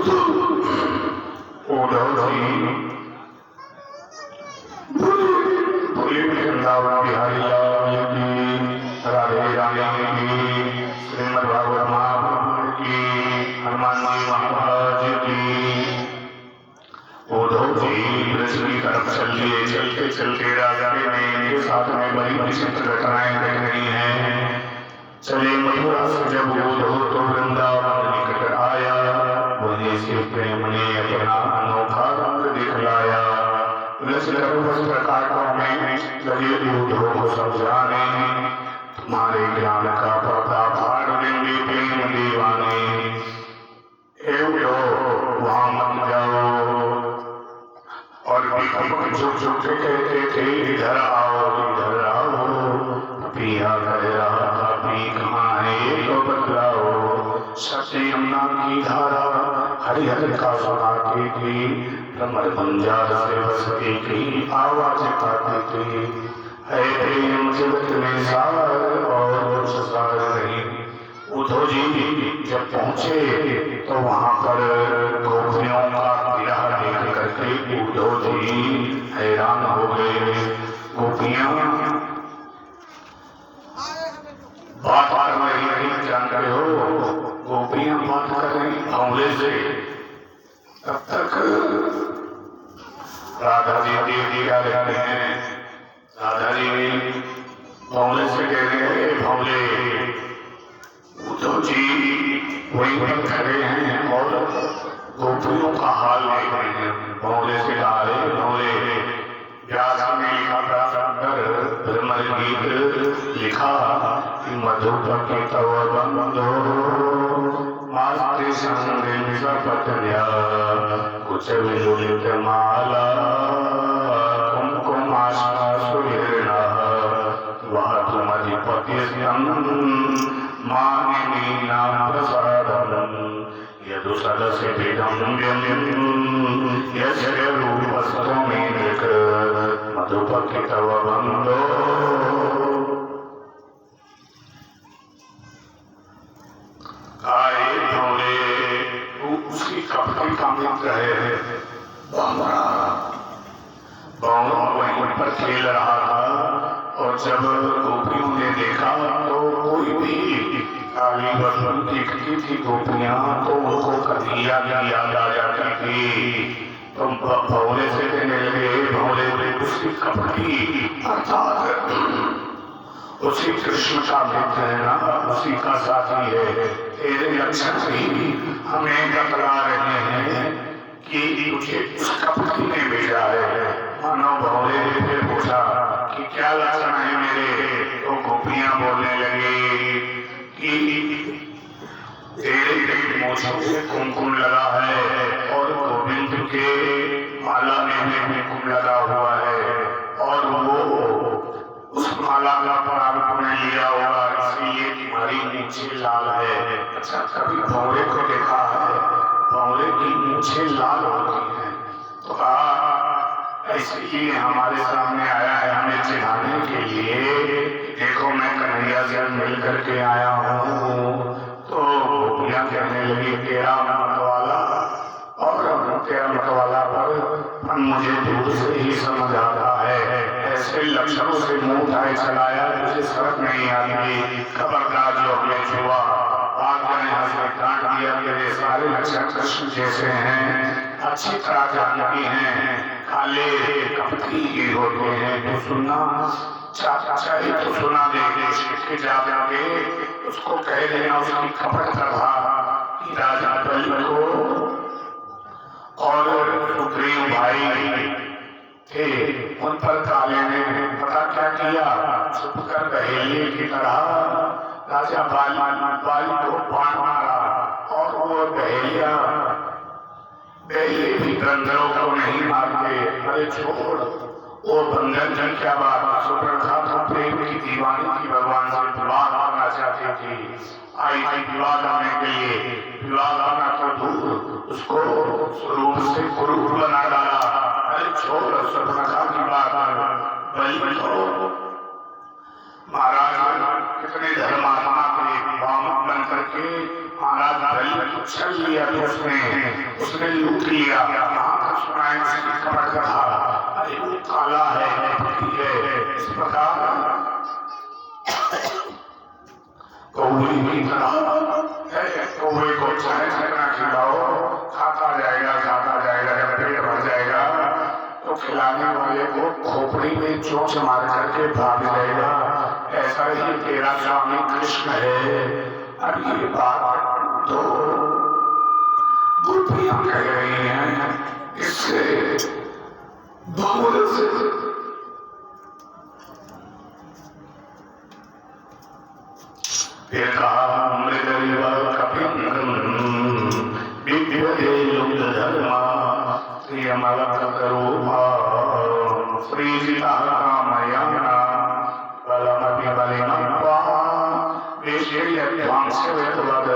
उद्धव जी बोले वृंदावन बिहारी लाल की, राधे रानी की, श्रीमद् भागवत महापुराण की, हनुमान जी महाराज की। उद्धव जी ब्रज की तरफ चल दिए। चलते चलते राजा के साथ में बड़ी विचित्र घटनाएं घट रही हैं। चले मथुरा से जब उद्धव तो वृंदावन निकट आया, वहीं से प्रेम ने अपना अनोखा रंग दिखलाया। वस्त्र काटों में लगे उद्धव को समझाने, तुम्हारे ज्ञान का पर्दा फाड़ देंगे प्रेम दीवाने। वहां मत जाओ। और झुक झुक के कहते थे इधर आओ इधर आओ। पिया कह रहा था पी कहाँ है तो बतलाओ। सत्य यमुना की धारा हरिहर का सुनाती थी, भ्रमर बंजार से बसती थी आवाज पाती थी। है प्रेम जगत में सार और कुछ सार नहीं। उद्धव जी जब पहुंचे तो वहां पर गोपियों का विरह देख करके उद्धव जी हैरान हो गए। गोपियां बात कर रही जान रहे हो, गोपियां बात कर रही भंवरे से। तब तक राधा जी देवी क्या कहते हैं, राधा जी भंवरे से कह रहे हैं भंवरे। उद्धव जी वहीं पर खड़े हैं और गोपियों का हाल देख रहे हैं। भंवरे से कहा है भंवरे, व्यास ने लिखा भ्रमर गीत लिखा कि मधुपति तव बंधो मास्ते संग सपत्न्या कुछ विलुलित माला कुमकुमाशा सुहृणा वह तुमधिपति मानिनी नाम प्रसादम यदु सदस्य विदम्यम यस्य रूपस्तमेक मधुपति तव बंधो। आए भोले उसकी कपड़ी का मित्र है बामरा। बामरा वहीं पर खेल रहा था और जब गोपियों ने देखा तो कोई भी काली बदन दिखती थी गोपियां तो उनको कन्हैया की याद आ जाती थी। तो भोले से कहने लगे भोले उसकी कपड़ी अर्थात उसी कृष्ण का मित्र है ना, उसी का साथी है। तेरे लक्षण ही हमें बतला रहे हैं कि तुझे उस कपड़ी ने भेजा है। मानो भोले ने फिर पूछा कि क्या लक्षण है मेरे, तो गोपियां बोलने लगी कि तेरे मूछों से कुमकुम लगा है और गोविंद के माला में भी कुमकुम लगा हुआ है और वो उस माला का पराग में लिया हुआ, इसलिए तुम्हारी मूछें लाल है। अच्छा, कभी भौरे को देखा है? भौरे की मूछें लाल होती हैं। तो कहा इसलिए हमारे सामने आया है हमें चिढ़ाने के लिए। देखो मैं कन्हैया से मिल करके आया हूँ। तो गोपियां कहने लगी तेरा मतवाला और तेरा मतवाला पर मुझे दूर से ही समझ आता है। ऐसे लक्षणों से मुंह उठाए चलाया मुझे समझ नहीं आती। खबरदार जो हमें छुआ आज्ञा ने हमें काट दिया। मेरे सारे लक्षण कृष्ण जैसे हैं, अच्छी तरह जानती हैं, काले कपटी ही होते हैं। तो सुनना चाहिए तो सुना दे जाके उसको कह देना उसकी कपट प्रभा कि राजा बलि को और सुग्रीव भाई थे उन पर काले ने पता क्या किया, छुप कर बहेलिए की तरह राजा बाली को बाण मारा और वो बहेलिया भी बंदरों को नहीं मारते। अरे छोड़ वो बंदर जन क्या बात। सुप्रखा तो प्रेम की दीवानी की भगवान से विवाह करना चाहती थी, आई थी विवाह करने के लिए। विवाह करना तो दूर उसको स्वरूप से कुरूप बना डाला। अरे छोड़ सुप्रखा की बात। बलि तो महाराज कितने धर्मात्मा थे, वामन बन करके महाराज बलि छल लिया तो उसने लूट लिया। सुनाए उसकी कपट कथा, अरे वो काला है इस प्रकार कौवे की तरह है। कौवे को चाहे जितना खिलाओ खाता जाएगा, जब पेट भर जाएगा तो खिलाने वाले को खोपड़ी में चोंच मार करके भाग जाएगा। ऐसा ही तेरा स्वामी कृष्ण है। अब ये बात तो गोपियां कह रही हैं, इससे बहुत से फिर कहा मृगरीवा कपिंगम विद्यते युक्त धर्मा श्रीमलकरूपा श्रीजिता कामयाना बलमपि बलिमत्वा विशेषध्वांसवेतवद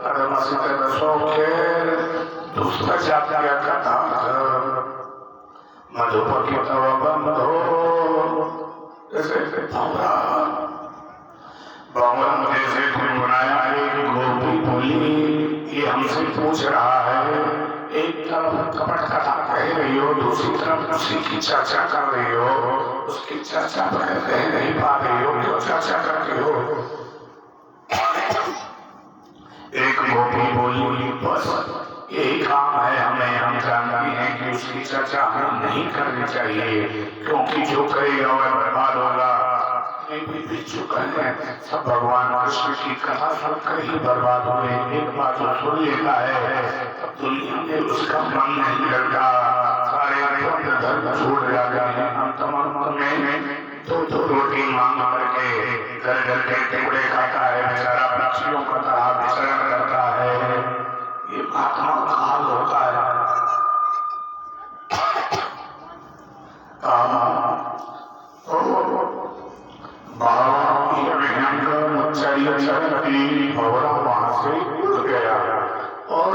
कर्मसित सौख्ये दुष्टजात्य कथा मधुपति तव बंधो। जैसे बावन जैसे गुनगुनाया एक गोपी बोली, ये हमसे पूछ रहा है, एक तरफ कपट कथा कह रही हो, दूसरी तरफ उसी की चर्चा कर रही हो, उसकी चर्चा कह नहीं पा रही हो, क्यों चर्चा करती हो? एक गोपी बोली बस यही काम है हमें, हम जानते हैं कि उसकी चर्चा हमें नहीं करनी चाहिए, क्योंकि जो करेगा वह बर्बाद होगा। चुका है सब भगवान कृष्ण की कथा सुनकर ही बर्बाद हुए। एक बार जो सुन लेता है तब दुनिया में उसका मन नहीं लगता, सारे धर्म छोड़ जाता है। अंत में दो रोटी मांग करके घर घर के टुकड़े खाता है, बेचारा पक्षियों का तरह विचरण करता है। ये महात्मा का हाल होता है। वहां से उड़ गया और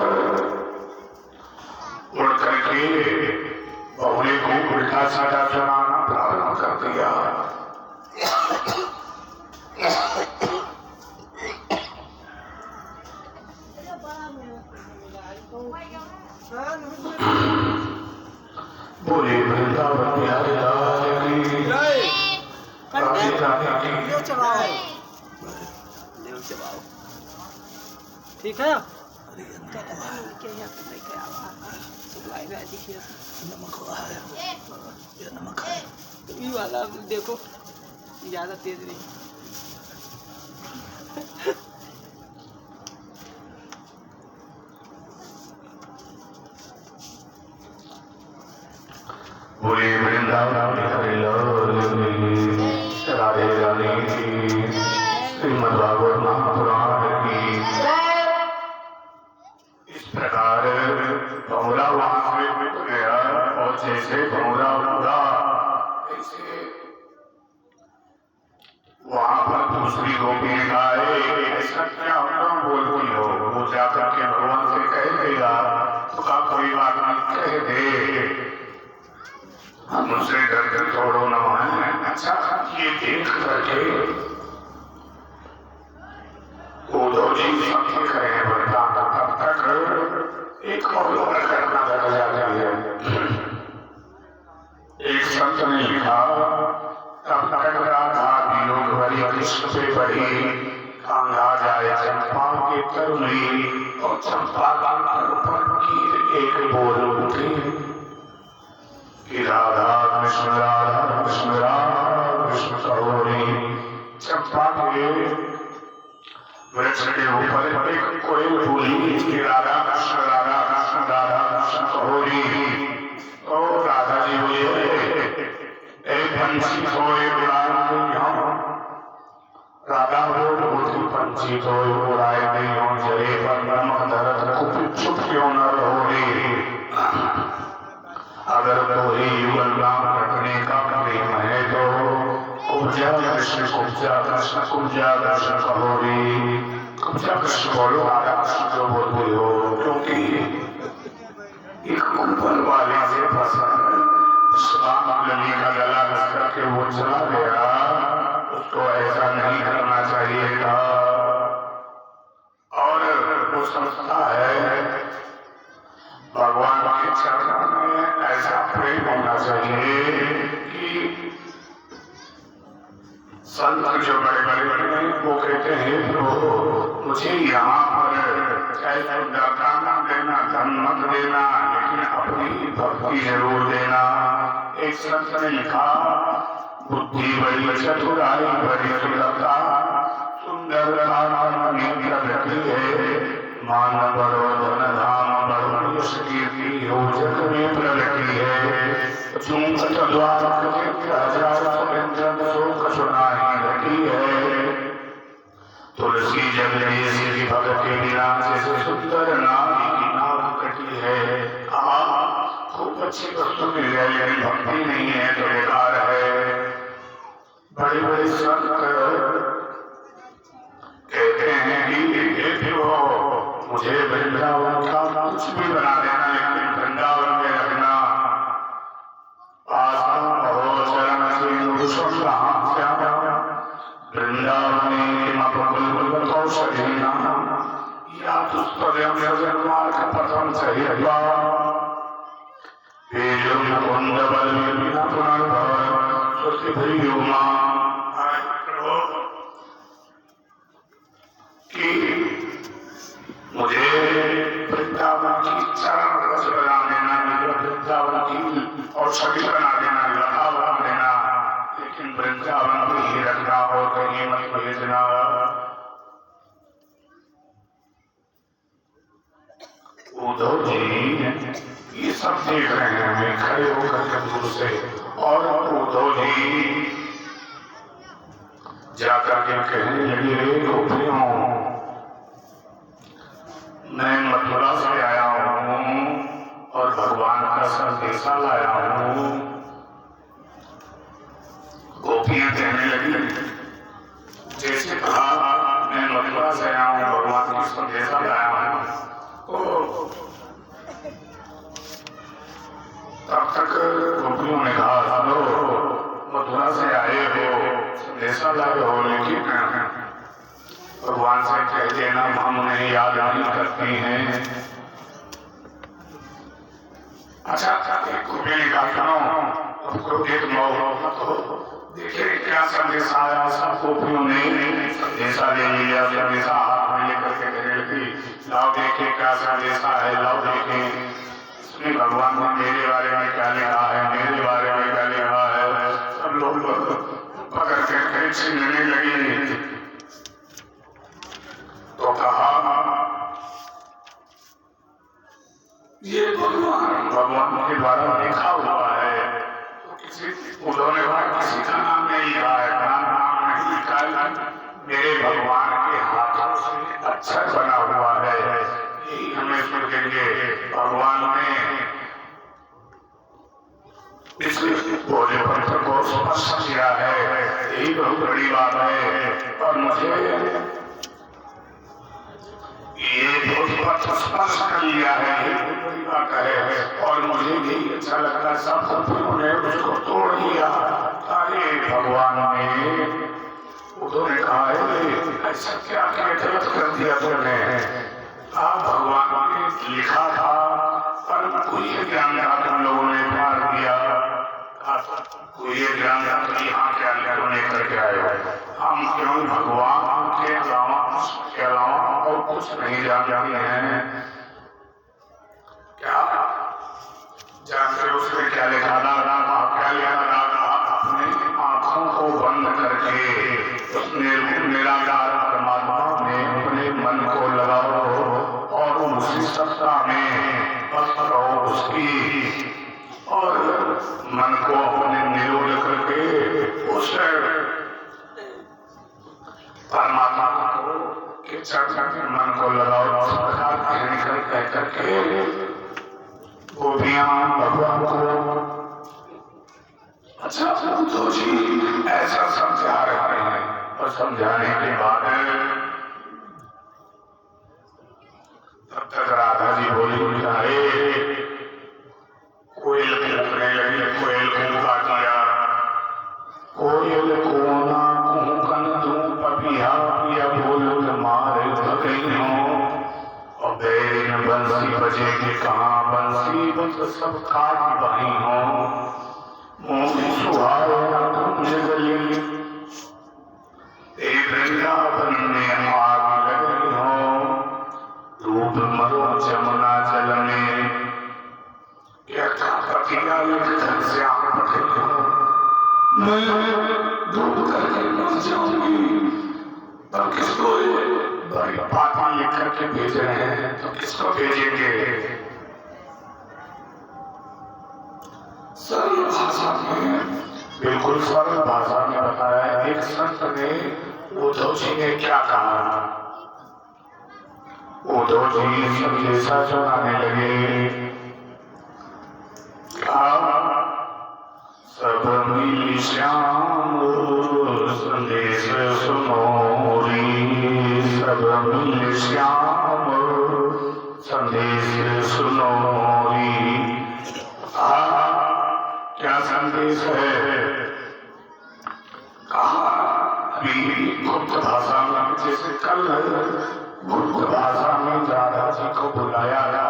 उड़ करके बहुले को उल्टा सीधा चलाना प्रारंभ कर दिया। बोले वृंदावन बिहारी लाल की जवाब ठीक है। ये वाला देखो ज्यादा तेज नहीं। बोले वृंदावन बिहारी लाल की राधे रानी की श्रीमद् भागवत महापुराण की। इस प्रकार भंवरा वहां से उठ गया और जैसे भंवरा उड़ा ऐसे वहां पर दूसरी गोपी ने कहा, ऐसा क्या क्यों बोलती हो? वो जाकर के भगवान से कह देगा तो का कोई बात नहीं, कह दे, हम उससे डर छोड़ो न है। अच्छा ये देख करके उद्धव जी सब रहे हैं वरदान, तब तक एक और घटना घट जाती है। एक संत ने लिखा, तब तक राधा वियोग भरी कृष्ण पे बढ़ी, कांधा जाए चंपा के तरुणी और चंपा पर की एक बोल उठी कि राधा कृष्ण कहो रे। चंपा के वृक्ष के ऊपर एक कोयल बोली कि राधा कृष्ण कहो रे। तो राधा जी बोले, एक पंछी सोए उड़ाए नहीं हो। राधा बोली पंछी सोए उड़ाए नहीं हो, जले पर नमक धरत कुछ चुप क्यों न रहो रे। अगर कोई युगल नाम रखने का प्रेम है तो कुब्जा कृष्ण कहो रे। कुब्जा कृष्ण बोलो, राधा कृष्ण जो बोलते हो, क्योंकि एक ऊपर वाले से नदी का गला घस करके वो चला गया, उसको ऐसा नहीं करना चाहिए था। और वो समझता है प्रेम होना चाहिए कि संत जो बड़े बड़े हैं वो कहते हैं प्रभु मुझे यहाँ पर चाहे सुंदरता न देना, धन मत देना, लेकिन अपनी भक्ति जरूर देना। एक संत ने लिखा बुद्धि बड़ी चतुराई बड़ी सुंदरता, सुंदरता प्रगति है, मान बड़ो धन धाम बड़ो यश कीर्ति हो जग में प्रगति है। चूंकत द्वार सुनाई घटी है, तुलसी जग की भगत के बिना जैसे सुंदर नारी की नाक कटी है। खूब अच्छी वस्तु मिल जाए लेकिन भक्ति नहीं है तो बेकार है। बड़े बड़े संत कहते हैं कि मुझे वृंदावन का कुछ भी बना देना लेकिन वृंदावन में रखना। पथम सही मुझे वृंदावन की चरण रस बना देना, वृंदावन की और छवि बना देना, लता बना देना, लेकिन वृंदावन में ही रखना और कहीं मत भेजना। उद्धव जी ये सब देख रहे हैं हमें खड़े होकर दूर से, और उद्धव जी जाकर के कहने लगे गोपियों मैं मथुरा से आया हूँ और भगवान का संदेशा लाया हूँ। गोपियां कहने लगी जैसे कहा मैं मथुरा से आया हूँ भगवान का संदेशा लाया हूँ, तब तक गोपियों ने कहा मथुरा से आए हो संदेशा लाए हो लेकिन भगवान से कह देना हम उन्हें याद नहीं करती हैं। अच्छा एक गोपी ने कहा सुनो एक मत हो, देखिए क्या संदेशा आया। सब गोपियों ने संदेशा ले लिया, संदेशा हाथ में लेकर के कहने लगी लाओ देखिए क्या संदेशा है, लाओ देखिए इसमें भगवान ने मेरे बारे में क्या लिखा है, मेरे बारे में क्या लिखा है। सब लोग पकड़ के छीनने लगे तो कहा ये भगवान के द्वारा लिखा हुआ है। तो किसी उन्होंने किसी का नाम नहीं लिखा है, नाम नहीं लिखा है, मेरे भगवान के हाथों से अक्षर बना हुआ है। यही हमें सोचेंगे भगवान ने इस भोले पत्थर को स्पर्श किया है, यही बहुत बड़ी बात है। और मुझे ये पत्थर स्पर्श कर लिया है, ये बड़ी बात है। और मुझे भी अच्छा लगता है सब गोपियों ने उसको तोड़ दिया। अरे भगवान ने उन्होंने कहा है ऐसा क्या गलत कर दिया तुमने। आप भगवान ने लिखा था पर कोई ज्ञान था तुम लोगों ने मार दिया, कोई ज्ञान था तो यहाँ क्या करने करके आए। हम क्यों भगवान के अलावा और कुछ नहीं जानते हैं क्या। जानते उसने क्या लिखा था, क्या लिखा था अपने आंखों को बंद करके उसने निराकार परमात्मा में अपने मन को लगाओ और उसी सत्ता में बस रहो उसकी, और मन को अपने निरोध करके उस परमात्मा को के चरण मन को लगाओ। कह करके गोपियां भगवान को अच्छा उद्धव जी ऐसा समझा रहे हैं। और समझाने के बाद तब तक राधा जी बोली कोयल कूकने लगी, कोयल कूका किया, कोयल कोना कूकन तू पपिया पिया बोल मारे भगई हो, और बैरिन बंसी बजेगी बंसी कहाँ बंसी बस सब काट बही हो मोह सुहाए कुंज गली एक वृंदावन में आग लगी हो डूब मरो जमुना जल में क्या पतिया लिखकर श्याम पठे हो मैं डूब करके मर जाऊंगी पर किसको बड़ी बातें लिख करके भेज रहे हैं तो किसको भेजेंगे सरल भाषा में बिल्कुल सरल भाषा में बताया एक संत ने उद्धव जी ने क्या कहा उद्धव जी संदेशा सुनाने लगे सब मिल श्याम संदेश सुनोरी सब मिल श्याम संदेश सुनोरी क्या संदेश है कहा अभी गुप्त भाषा में जैसे कल गुप्त भाषा में राधा जी को बुलाया गया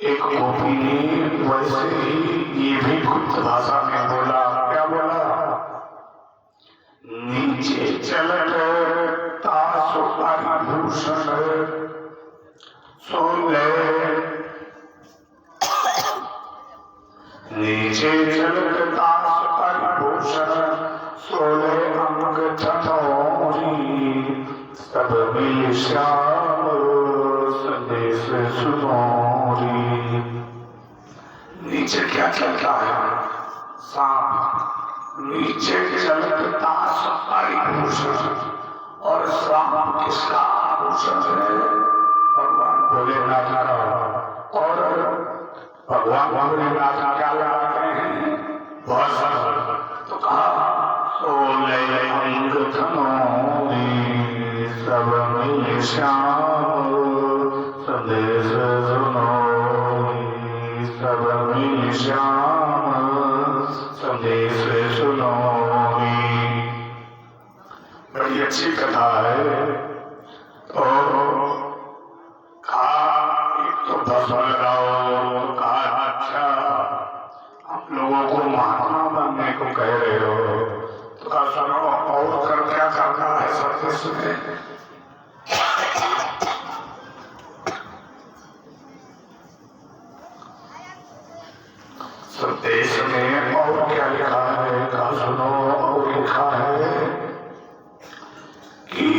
एक गोपी ने वैसे ही ये भी गुप्त भाषा में बोला क्या बोला नीचे चल भूषण सोले नीचे चलता भूषण सोले अंग थनोरी सब मिल श्याम संदेश सुनोरी नीचे क्या चलता है सांप नीचे चलता सफारी भूषण और सांप किसका आभूषण है भगवान भोलेनाथ का और भगवान भोलेनाथ क्या लगाते हैं बहुत तो कहा सोले अंग थनोरी सब मिल श्याम संदेश सुनोरी सब मिल श्याम संदेश सुनोरी बड़ी अच्छी कथा है तो कहा एक तो भस्म लगाओ कहा अच्छा हम लोगों को महात्मा बनने को कह रहे हो तो कहा सुनो और कर क्या करना है सबसे सुने संदेश में और क्या लिखा है कहा सुनो और लिखा है कि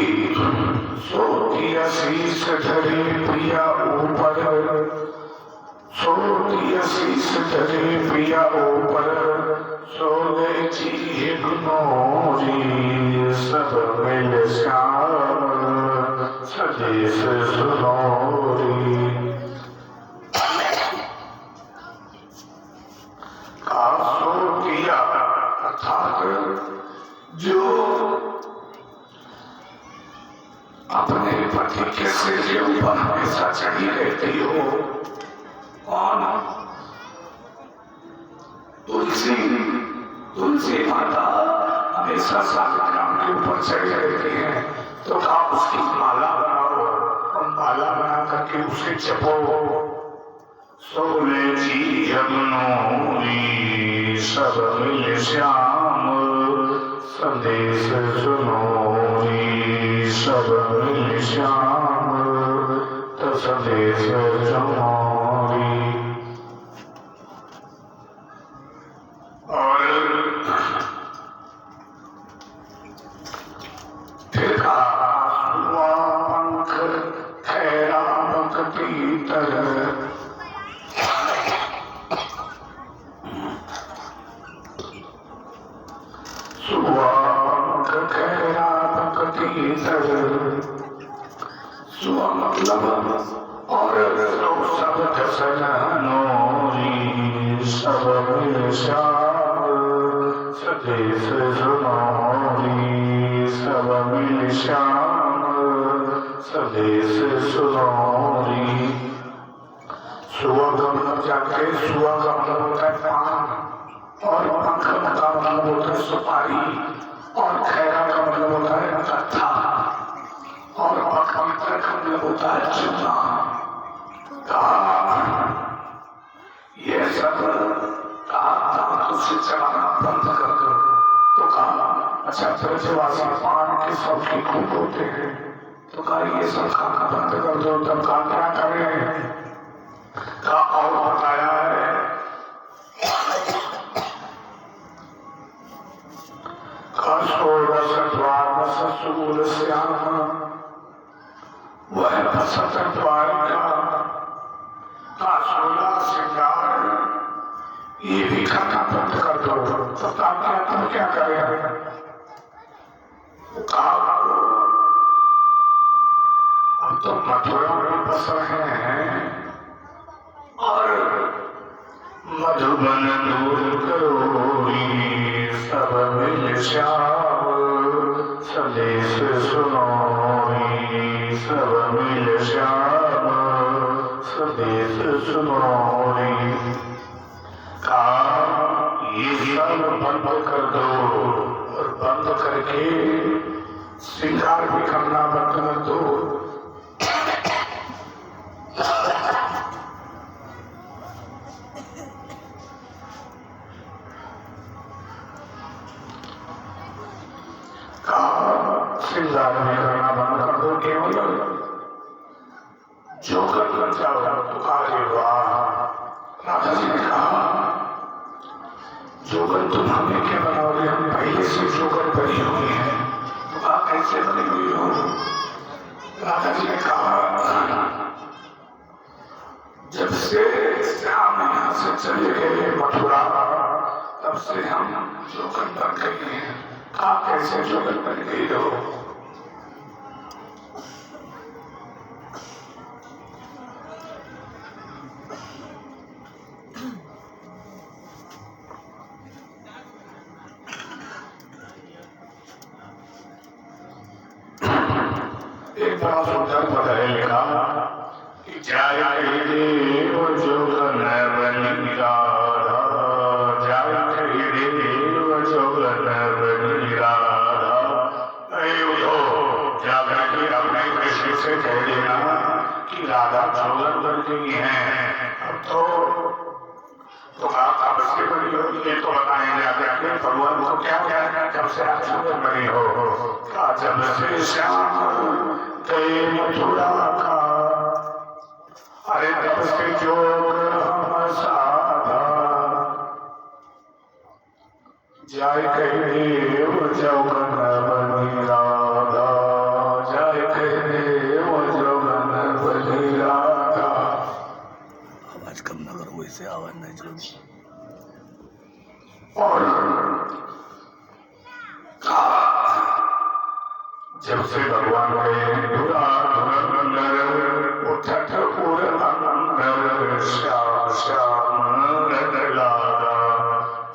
सोती आशीष धरे प्रिया ऊपर सोती आशीष धरे प्रिया ऊपर सोले जी गुनोरी सब मिल श्याम संदेश सुनोरी अर्थात जो अपने पति के सिर के ऊपर हमेशा चढ़ी रहती हो कौन तुलसी तुलसी माता हमेशा सालिग्राम के ऊपर चढ़ी रहती है तो कहा उसकी माला बनाओ और माला बना करके उसे जपो सोले जी यमुनोरी सब मिल श्याम संदेश सुनोरी सब मिल श्याम तो संदेश सुनोरी और फिर कहा पंख खैरा भक्ति तरह मतलब और सब सनोरी सब मिल श्याम संदेश सुनोरी सब मिल श्याम संदेश सुनोरी सुअगम जाके सुअगम होता है पान और पंख का मतलब होता है सुपारी और खैरा का मतलब होता है कथा और पवित्र का मतलब होता है चूना ये सब तुझसे चलाना बंद कर दो। तो कहा अच्छा ब्रजवासी पान के सबके खूब होते हैं, तो कहा ये सब खाना बंद कर दो। तब कहा क्या करें? कहा और बताया है वह बसंत द्वारिका का 16 श्रृंगार ये भी खाना बंद कर दो। तो तुम क्या करें? अब तो मथुरा में बस रहे हैं और मधुबन दूर करो सब मिल श्याम संदेश सुनो सब मिल श्याम संदेश सुनो। ये सब बंद कर दो और बंद करके श्रृंगार भी करना बंद कर दो। श्रृंगार भी करना बंद कर दो, केवल जोकर बन जाओ। तो राजा जी ने कहा जोकर तुम हमें क्या बनाओगे? हम पहले से जोकर बनी हुई है। तो कहा कैसे बनी हुई हो? राजा जी ने कहा जब से हम यहाँ से चले गए मथुरा तब से हम जोकर बन गए हैं। कहा कैसे जोकर बन गई हो? एक बड़ा सुंदर पद है लिखा कि जाय देव जोगन बनी राधा, जाय देव जोगन बनी राधा। जाकर के अपने कृष्ण से कह देना कि राधा जोगन बन गई है। अब तो आप से बनी होगी ये तो बताएंगे आगे भगवान को क्या क्या जब से आप जोगन बनी हो। जब से श्याम गए मथुरा का, अरे तब से जोग हम साधा, जाय देव जोगन बनी राधा, जाय देव जोगन बनी राधा। आवाज कम ना करो, इससे आवाज नहीं चलेगी। और जब से भगवान गए उठत उर श्याम श्याम लागा,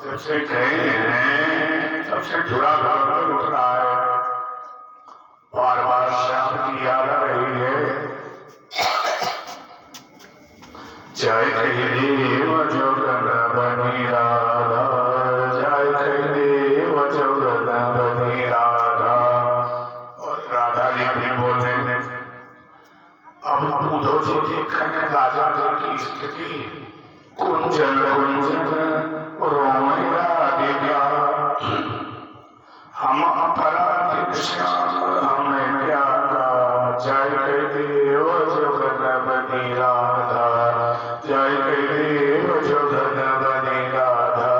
जब से गए हैं तब से जुड़ा उठ रहा है, बार बार श्याम की याद आ रही है। जय देव जोगन बनी राधा, जय देव जोगन बनी राधा। राधा जी भी बोलते हैं अब उद्धव जी देखने राजा जी की स्थिति कुंजन कुंजन रोमया दिव्या, हम अपराध श्याम हमें क्या का। जय देव जोगन बनी राधा, जय देव जोगन बनी राधा।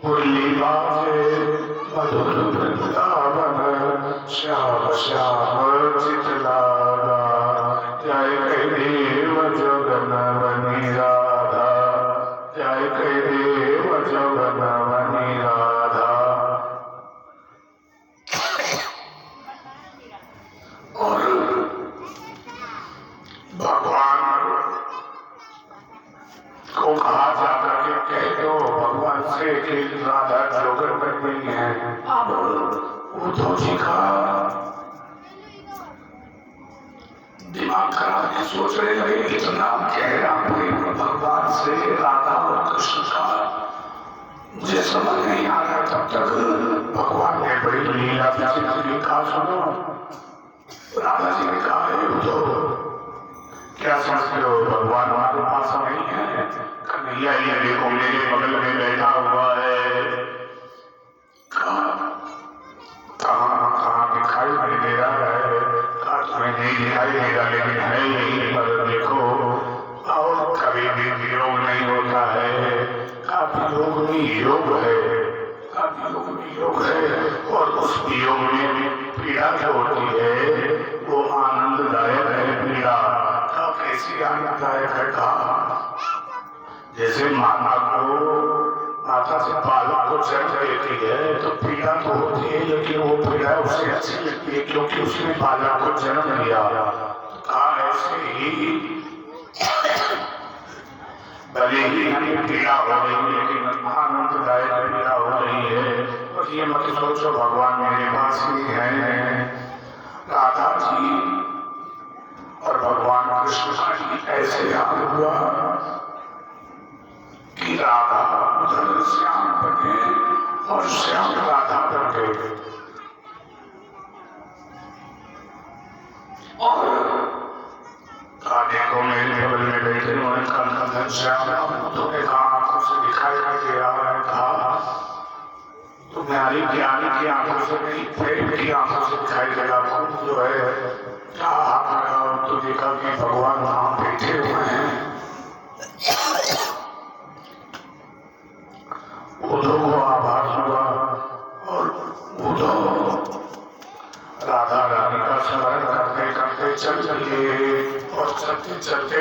मुरली बाजे मधुर वृंदावन श्याम श्याम चितलारा, जय देव जोगन बनी राधा, जय देव जोगन बनी राधा। और भगवान को कहा जाकर के कह दो भगवान से कि राधा जोगन बन गई है। अब उद्धव जी का दिमाग खराब है, सोच रहे लगे इतना गहरा प्रेम भगवान से राधा और कृष्ण का मुझे समझ नहीं आ रहा। तब तक भगवान ने बड़ी लीला की कहा सुनो राधा जी ने कहा है तो क्या समझते हो भगवान हमारे पास नहीं है? कन्हैया ये देखो मेरे बगल में बैठा हुआ है। कहाँ दिखाई नहीं दे रहा है? तुम्हें नहीं दिखाई दे रहा लेकिन है यही पर देखो। और कभी भी वियोग नहीं होता है। काफी योग में योग है, काफी योग में योग है। और उस योग में पीड़ा जो होती है वो आनंददायक है। पीड़ा कैसी आनंददायक है? कहा जैसे माता से बालक को जन्म देती है तो पीड़ा तो होती है, लेकिन वो पीड़ा उसे अच्छी लगती है क्योंकि उसने बालक को जन्म दिया। कहा ऐसे ही भले ही हमें पीड़ा हो रही है लेकिन आनंददायक पीड़ा हो रही है। और ये मत सोचो भगवान मेरे पास ही है। राधा जी और भगवान कृष्ण का ही ऐसे याद हुआ कि राधा उधर श्याम बने और श्याम राधा बन गए। और देखो मेरे बगल में बैठे उन्होंने कल श्याम तुम्हें कहा आंखों से दिखाई नहीं दे रहा है? कहा तुम्हारी ज्ञानी की आंखों से नहीं, प्रेम की आंखों से दिखाई दे रहा। जो है क्या हाथ लगा तो देखा कि भगवान वहां बैठे हुए हैं। उद्धव को आभास हुआ और उद्धव राधा रानी का स्मरण करते करते चल दिए। और चलते चलते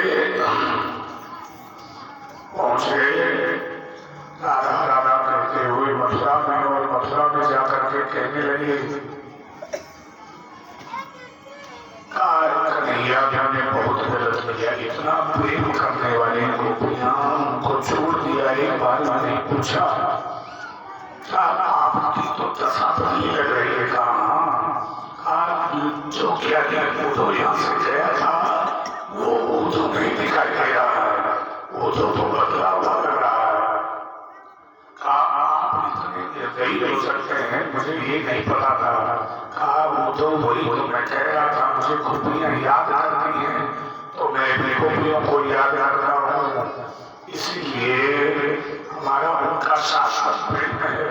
पहुंच गए राधा राधा करते हुए मथुरा में। और मथुरा में जाकर के कहने लगे कन्हैया ने बहुत गलत किया। इतना प्रेम करने वाले गोपियां को छोड़ दिया। एक बार मैंने पूछा आपकी तो दशा नहीं लग रही है? कहा जो क्या उद्धव यहाँ से गया था वो उद्धव नहीं दिखाई दे रहा है, उद्धव तो बदला हुआ लग रहा है। आप इतने निर्दयी हो सकते हैं, मुझे ये नहीं पता था। कहा उद्धव वही तो मैं कह रहा था, मुझे खूबियां याद करती हैं तो मैं भी खूबियों को याद करता हूँ। इसलिए हमारा उनका शाश्वत प्रेम है।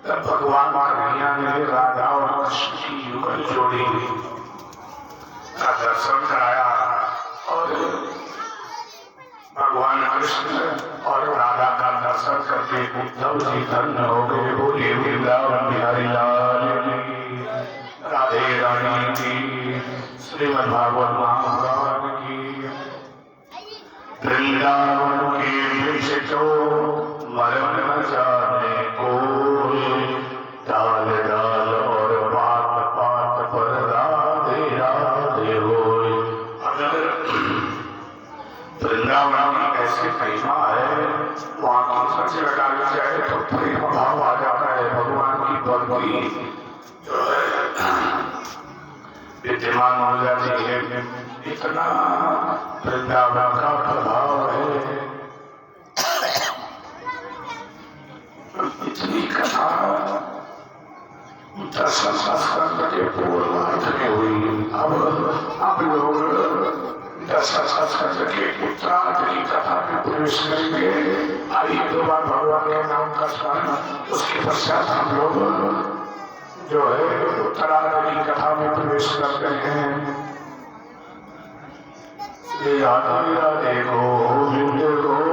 तब भगवान कन्हैया ने राधा और कृष्ण की युगल जोड़ी का दर्शन कराया। और भगवान कृष्ण और राधा का दर्शन करके उद्धव जी धन्य हो गए। बोले वृंदावन बिहारी लाल की, राधे रानी की, श्रीमद् भागवत महापुराण की। वृंदावन के वृक्ष जो मरण न जाने को, डाल डाल और पात पात पर राधे राधे होए। अगर वृंदावन में ऐसी महिमा है वहां की सच लगा ली जाए तो प्रेम भाव आ जाता है। भगवान की भक्ति जो है विद्यमान हो जाती है। इतना वृंदावन का प्रभाव है। इतनी कथा दर्शन स्कंद के पूर्वार्ध में हुई। अब लोग दर्शन स्कंद के उत्तरार्ध की कथा में प्रवेश करेंगे। आइए दो बार भगवान के नाम का स्मरण, उसके पश्चात हम लोग जो है उत्तरार्ध की कथा में प्रवेश करते हैं। श्री राधे राधे गोविंद गोविंद।